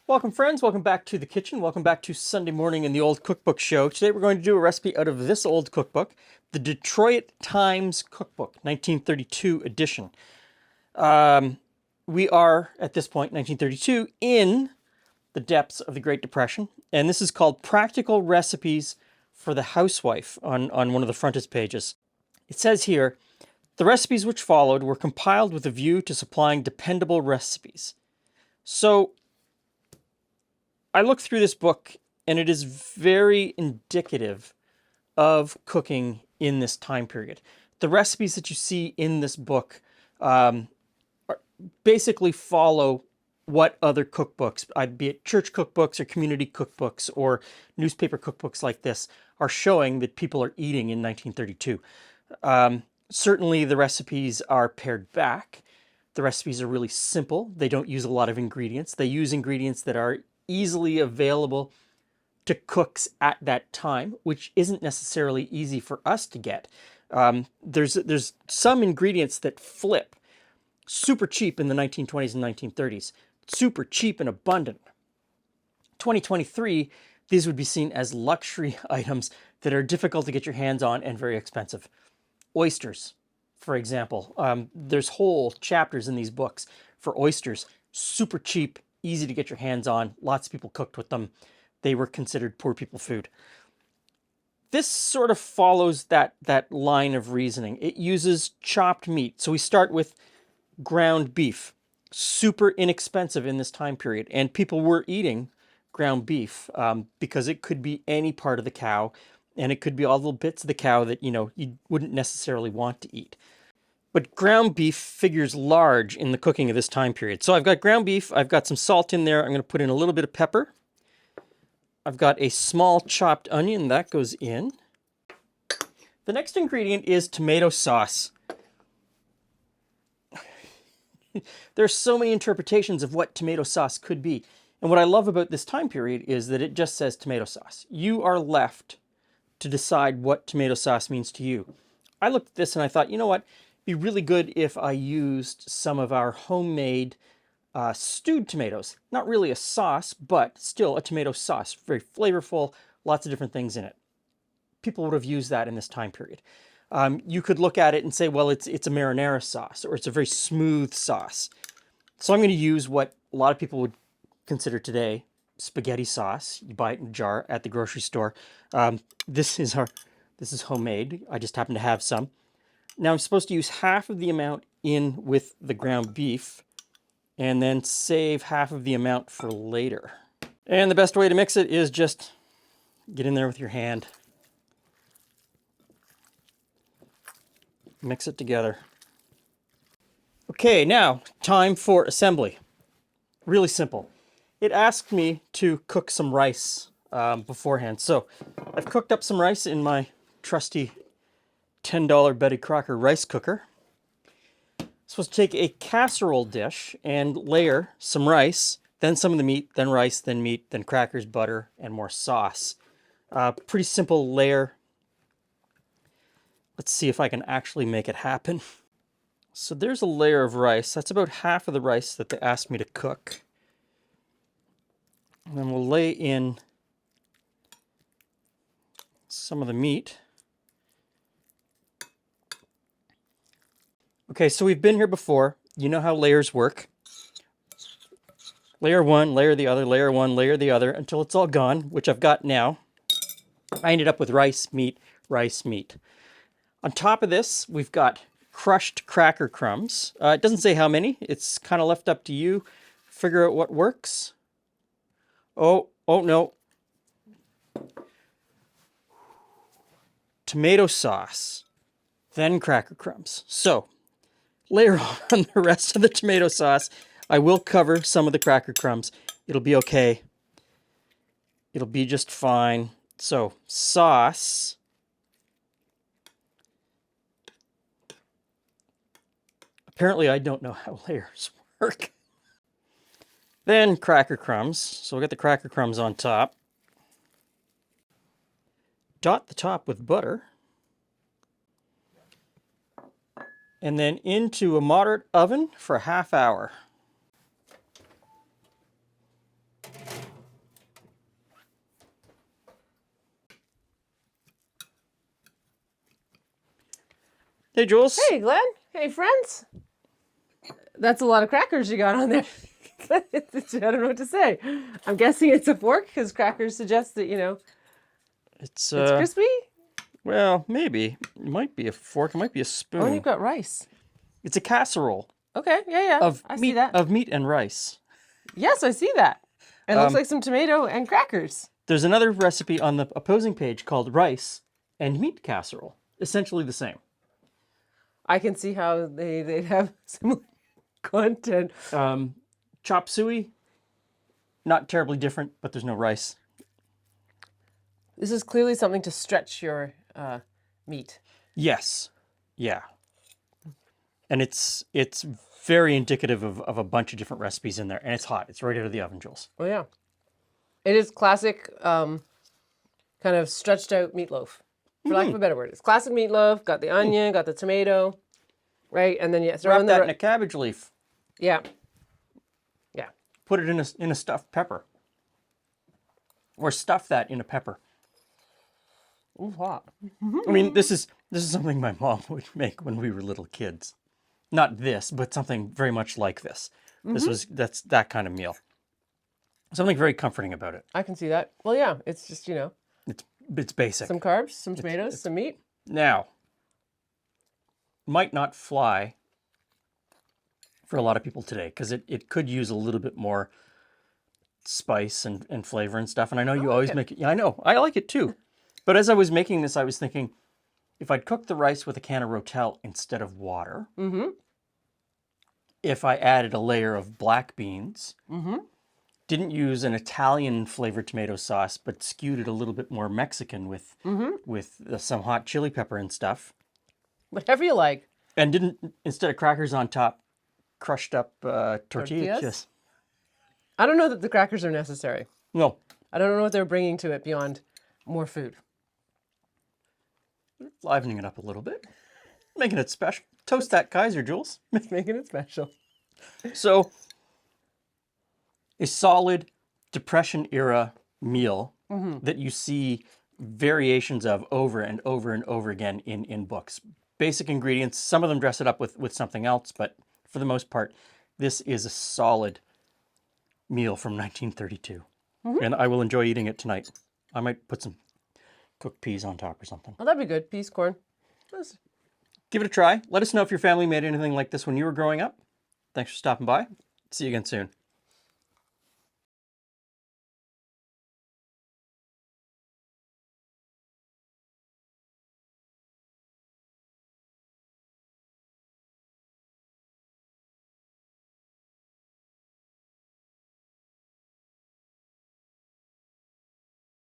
Welcome friends, welcome back to the kitchen, welcome back to Sunday morning in the old cookbook show. Today we're going to do a recipe out of this old cookbook, the Detroit Times Cookbook, 1932 edition. We are, at this point, 1932, in the depths of the Great Depression, and this is called Practical Recipes for the Housewife on one of the frontage pages. It says here, the recipes which followed were compiled with a view to supplying dependable recipes. So, I looked through this book and it is very indicative of cooking in this time period. The recipes that you see in this book basically follow what other cookbooks, be it church cookbooks or community cookbooks or newspaper cookbooks like this, are showing that people are eating in 1932. Certainly the recipes are pared back. The recipes are really simple. They don't use a lot of ingredients. They use ingredients that are easily available to cooks at that time, which isn't necessarily easy for us to get. There's some ingredients that flip super cheap in the 1920s and 1930s, super cheap and abundant. 2023, these would be seen as luxury items that are difficult to get your hands on and very expensive. Oysters, for example. There's whole chapters in these books for oysters, super cheap, easy to get your hands on. Lots of people cooked with them. They were considered poor people food. This sort of follows that line of reasoning. It uses chopped meat. So we start with ground beef, super inexpensive in this time period. And people were eating ground beef because it could be any part of the cow, and it could be all the little bits of the cow that, you wouldn't necessarily want to eat. But ground beef figures large in the cooking of this time period. So I've got ground beef, I've got some salt in there, I'm going to put in a little bit of pepper. I've got a small chopped onion, that goes in. The next ingredient is tomato sauce. There's so many interpretations of what tomato sauce could be. And what I love about this time period is that it just says tomato sauce. You are left to decide what tomato sauce means to you. I looked at this and I thought, you know what? It'd be really good if I used some of our homemade stewed tomatoes. Not really a sauce, but still a tomato sauce. Very flavorful, lots of different things in it. People would have used that in this time period. You could look at it and say, well, it's a marinara sauce, or it's a very smooth sauce. So I'm going to use what a lot of people would consider today spaghetti sauce. You buy it in a jar at the grocery store. This is homemade. I just happen to have some. Now I'm supposed to use half of the amount in with the ground beef and then save half of the amount for later. And the best way to mix it is just get in there with your hand. Mix it together. Okay, now time for assembly. Really simple. It asked me to cook some rice beforehand. So I've cooked up some rice in my trusty $10 Betty Crocker rice cooker. I'm supposed to take a casserole dish and layer some rice, then some of the meat, then rice, then meat, then crackers, butter, and more sauce. Pretty simple layer. Let's see if I can actually make it happen. So there's a layer of rice. That's about half of the rice that they asked me to cook. And then we'll lay in some of the meat. Okay, so we've been here before. You know how layers work. Layer one, layer the other, layer one, layer the other, until it's all gone, which I've got now. I ended up with rice, meat, rice, meat. On top of this, we've got crushed cracker crumbs. It doesn't say how many. It's kind of left up to you. Figure out what works. Oh no. Tomato sauce, then cracker crumbs. So, layer on the rest of the tomato sauce. I will cover some of the cracker crumbs. It'll be okay. It'll be just fine. So, sauce. Apparently, I don't know how layers work. Then cracker crumbs. So we'll get the cracker crumbs on top. Dot the top with butter. And then into a moderate oven for a half hour. Hey, Jules. Hey, Glenn. Hey, friends. That's a lot of crackers you got on there. I don't know what to say. I'm guessing it's a fork because crackers suggest that, It's it's crispy. well, maybe it might be a fork. It might be a Oh, and spoon. you've got rice. It's a casserole Okay, yeah. of I see meat that. of meat and rice. Yes, I see that. It looks like some tomato and crackers. There's another recipe on the opposing page called rice and meat casserole. Essentially the same. I can see how they'd have similar content. Chop suey, not terribly different, but there's no rice. This is clearly something to stretch your meat. Yes, yeah, and it's very indicative of a bunch of different recipes in there, and it's hot. It's right out of the oven, Jules. Oh, yeah. It is classic kind of stretched out meatloaf, for lack of a better word. It's classic meatloaf, got the onion, got the tomato, right? And then you throw Wrap in that in a cabbage leaf. Yeah. Yeah. Put it in a stuffed pepper, or stuff that in a pepper. Ooh, hot. I mean, this is something my mom would make when we were little kids. Not this, but something very much like this. That's that kind of meal. Something very comforting about it. I can see that. Well, yeah, it's just, It's basic. some carbs, some tomatoes, some meat. Now, might not fly for a lot of people today because it could use a little bit more spice and flavor and stuff. And I know you always make it. Yeah, I know. I like it too. But as I was making this, I was thinking, if I'd cook the rice with a can of Rotel instead of water, if I added a layer of black beans, didn't use an Italian flavored tomato sauce, but skewed it a little bit more Mexican with some hot chili pepper and stuff, Whatever you like. and didn't, instead of crackers on top, crushed up tortilla Tortillas? chips. I don't know that the crackers are necessary. No, I don't know what they're bringing to it beyond more food. livening it up a little bit, making it special. Toast that Kaiser, Jules. It's making it special. So, a solid Depression era meal that you see variations of over and over and over again in books. Basic ingredients, some of them dress it up with something else, but for the most part, this is a solid meal from 1932. And I will enjoy eating it tonight. I might put some cooked peas on top or something. Oh, that'd be good. Peas, corn. Give it a try. Let us know if your family made anything like this when you were growing up. Thanks for stopping by. See you again soon.